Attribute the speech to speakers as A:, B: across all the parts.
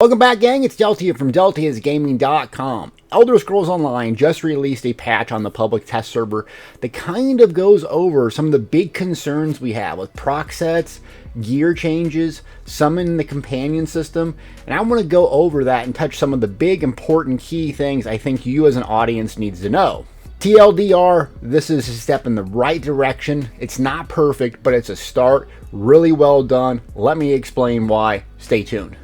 A: Welcome back, gang. It's Deltia from Deltiasgaming.com. Elder Scrolls Online just released a patch on the public test server that kind of goes over some of the big concerns we have with proc sets, gear changes, summon the companion system, and I want to go over that and touch some of the big important key things I think you as an audience needs to know. TLDR, this is a step in the right direction. It's not perfect, but it's a start. Really well done. Let me explain why. Stay tuned.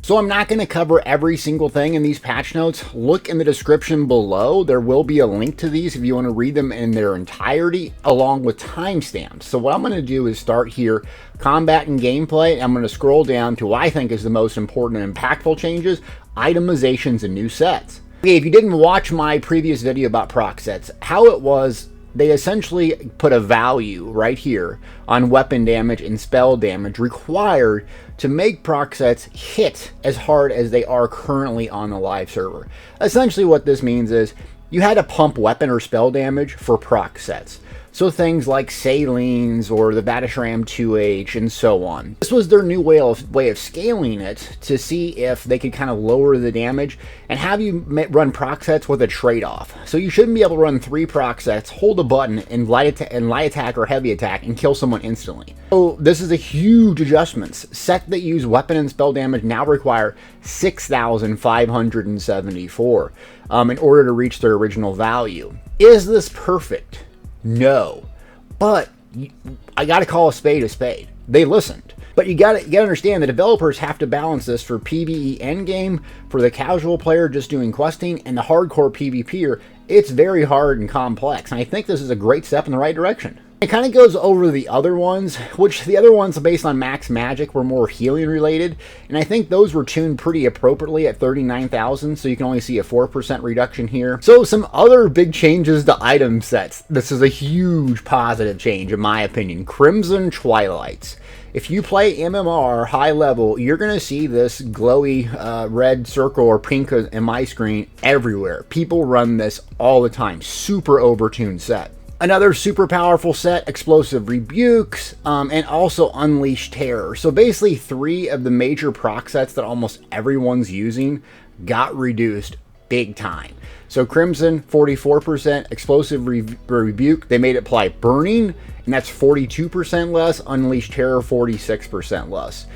A: So I'm not going to cover every single thing in these patch notes. Look in the description below. There will be a link to these if you want to read them in their entirety, along with timestamps. So what I'm going to do is start here, combat and gameplay. I'm going to scroll down to what I think is the most important and impactful changes, itemizations and new sets. Okay, if you didn't watch my previous video about proc sets, how it was, they essentially put a value right here on weapon damage and spell damage required to make proc sets hit as hard as they are currently on the live server. Essentially what this means is you had to pump weapon or spell damage for proc sets. So things like Salines or the Vatashram 2H and so on. This was their new way of scaling it to see if they could kind of lower the damage and have you run proc sets with a trade-off. So you shouldn't be able to run 3 proc sets, hold a button, and light attack or heavy attack and kill someone instantly. So this is a huge adjustment. Sets that use weapon and spell damage now require 6,574 in order to reach their original value. Is this perfect? No, but I got to call a spade a spade. They listened. But you got to understand the developers have to balance this for PvE endgame, for the casual player just doing questing, and the hardcore PvPer. It's very hard and complex, and I think this is a great step in the right direction. It kind of goes over the other ones, which the other ones based on max magic were more healing related, and I think those were tuned pretty appropriately at 39,000, so you can only see a 4% reduction here. So some other big changes to item sets. This is a huge positive change in my opinion. Crimson Twilights. If you play MMR high level, you're going to see this glowy red circle or pink in my screen everywhere. People run this all the time. Super overtuned set. Another super powerful set, Explosive Rebukes, and also Unleash Terror. So basically 3 of the major proc sets that almost everyone's using got reduced big time. So Crimson, 44%, Explosive Rebuke, they made it apply burning, and that's 42% less, Unleash Terror, 46% less.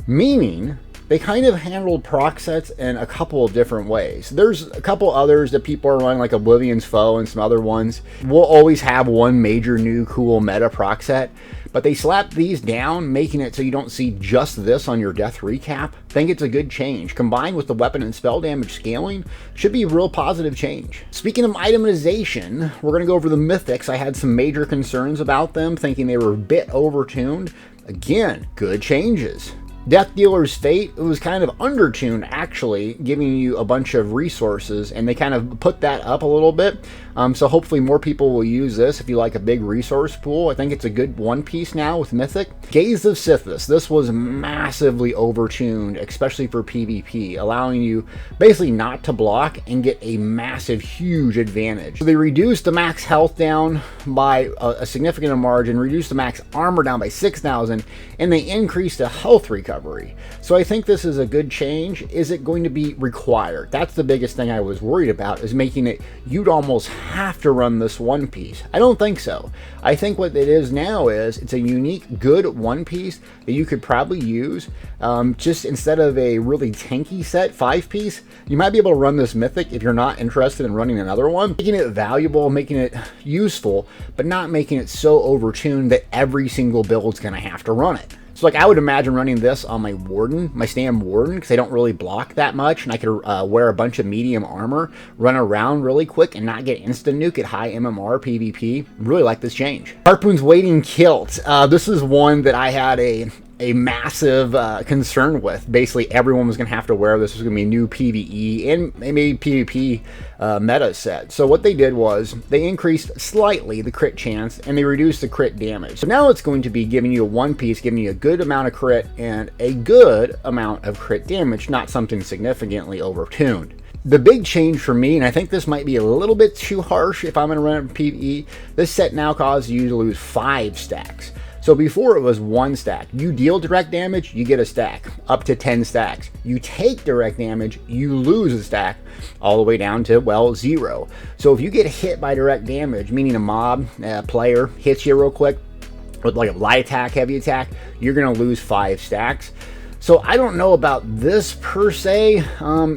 A: Meaning, they kind of handled proc sets in a couple of different ways. There's a couple others that people are running, like Oblivion's Foe and some other ones. We'll always have one major new cool meta proc set, but they slapped these down, making it so you don't see just this on your death recap. I think it's a good change. Combined with the weapon and spell damage scaling, should be a real positive change. Speaking of itemization, we're going to go over the Mythics. I had some major concerns about them, thinking they were a bit overtuned. Again, good changes. Death Dealer's Fate, it was kind of undertuned actually, giving you a bunch of resources, and they kind of put that up a little bit. So hopefully more people will use this if you like a big resource pool. I think it's a good one piece now with Mythic. Gaze of Sithis, this was massively overtuned, especially for PvP, allowing you basically not to block and get a massive, huge advantage. So they reduced the max health down by a significant margin, reduced the max armor down by 6,000, and they increased the health recovery. So I think this is a good change. Is it going to be required? That's the biggest thing I was worried about, is making it you'd almost have to run this one piece. I don't think so. I think what it is now is it's a unique, good one piece that you could probably use. Just instead of a really tanky set 5-piece, you might be able to run this Mythic if you're not interested in running another one. Making it valuable, making it useful, but not making it so overtuned that every single build's going to have to run it. So like I would imagine running this on my Warden, my Stam Warden, because I don't really block that much, and I could wear a bunch of medium armor, run around really quick, and not get instant nuke at high MMR PvP. Really like this change. Harpoon's Waiting Kilt. This is one that I had a massive concern with. Basically everyone was going to have to wear this. This was going to be a new PvE and maybe PvP meta set. So what they did was they increased slightly the crit chance and they reduced the crit damage. So now it's going to be giving you a one piece, giving you a good amount of crit and a good amount of crit damage, not something significantly overtuned. The big change for me, and I think this might be a little bit too harsh if I'm going to run it in PvE, this set now causes you to lose 5 stacks. So before it was 1 stack. You deal direct damage, you get a stack, up to 10 stacks. You take direct damage, you lose a stack, all the way down to, well, 0. So if you get hit by direct damage, meaning a mob, player, hits you real quick with like a light attack, heavy attack, you're going to lose 5 stacks. So I don't know about this per se,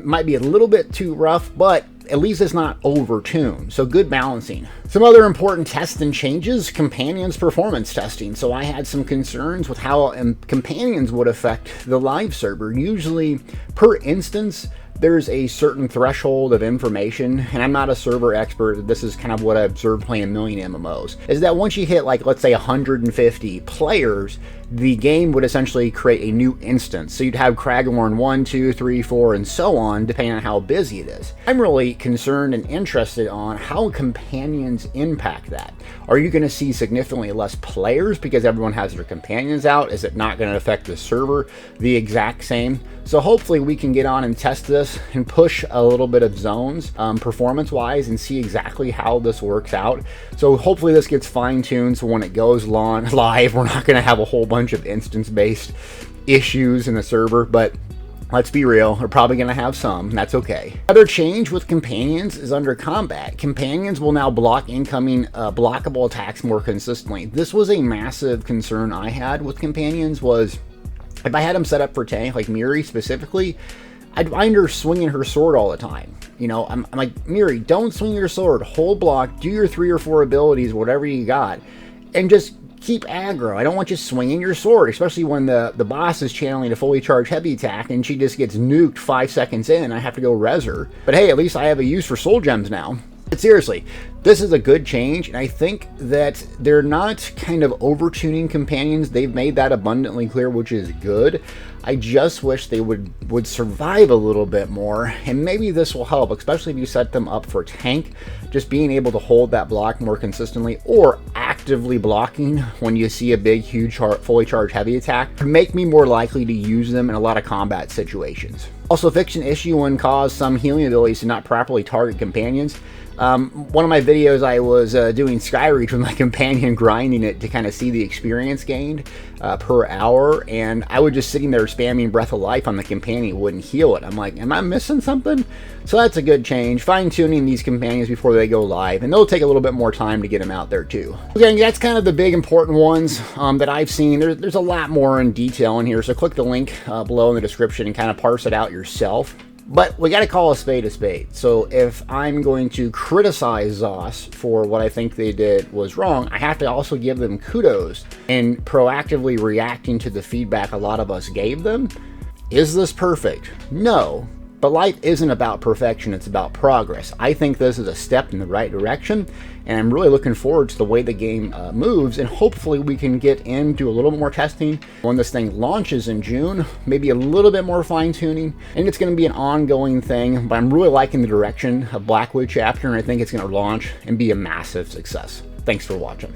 A: might be a little bit too rough, but at least it's not over-tuned, so good balancing. Some other important tests and changes, companions performance testing. So I had some concerns with how companions would affect the live server. Usually, per instance, there's a certain threshold of information, and I'm not a server expert, this is kind of what I've observed playing a million MMOs, is that once you hit like, let's say 150 players, the game would essentially create a new instance. So you'd have Kragorn 1, 2, 3, 4, and so on, depending on how busy it is. I'm really concerned and interested on how companions impact that. Are you going to see significantly less players because everyone has their companions out? Is it not going to affect the server the exact same? So hopefully we can get on and test this and push a little bit of zones performance-wise and see exactly how this works out. So hopefully this gets fine-tuned so when it goes live, we're not going to have a whole bunch of instance-based issues in the server, but let's be real, we're probably going to have some. That's okay. Another change with companions is under combat. Companions will now block incoming blockable attacks more consistently. This was a massive concern I had with companions, was if I had them set up for tank, like Miri specifically, I'd find her swinging her sword all the time. You know, I'm like, Miri, don't swing your sword, hold block, do your 3 or 4 abilities, whatever you got, and just keep aggro. I don't want you swinging your sword, especially when the boss is channeling a fully charged heavy attack and she just gets nuked 5 seconds in. I have to go res her. But hey, at least I have a use for soul gems now. But seriously, this is a good change, and I think that they're not kind of over-tuning companions. They've made that abundantly clear, which is good. I just wish they would survive a little bit more, and maybe this will help, especially if you set them up for tank. Just being able to hold that block more consistently, or actively blocking when you see a big, huge, fully charged heavy attack, to make me more likely to use them in a lot of combat situations. Also, fix an issue when cause some healing abilities to not properly target companions. One of my videos, I was doing Skyreach with my companion, grinding it to kind of see the experience gained per hour, and I was just sitting there spamming Breath of Life on the companion, wouldn't heal it. I'm like, am I missing something? So that's a good change. Fine-tuning these companions before they go live, and they'll take a little bit more time to get them out there too. Again, that's kind of the big important ones that I've seen. There's a lot more in detail in here, so click the link below in the description and kind of parse it out yourself. But we got to call a spade a spade. So if I'm going to criticize ZOS for what I think they did was wrong, I have to also give them kudos in proactively reacting to the feedback a lot of us gave them. Is this perfect? No. But life isn't about perfection, it's about progress. I think this is a step in the right direction, and I'm really looking forward to the way the game moves, and hopefully we can get into a little more testing when this thing launches in June, maybe a little bit more fine-tuning, and it's going to be an ongoing thing, but I'm really liking the direction of Blackwood Chapter, and I think it's going to launch and be a massive success. Thanks for watching.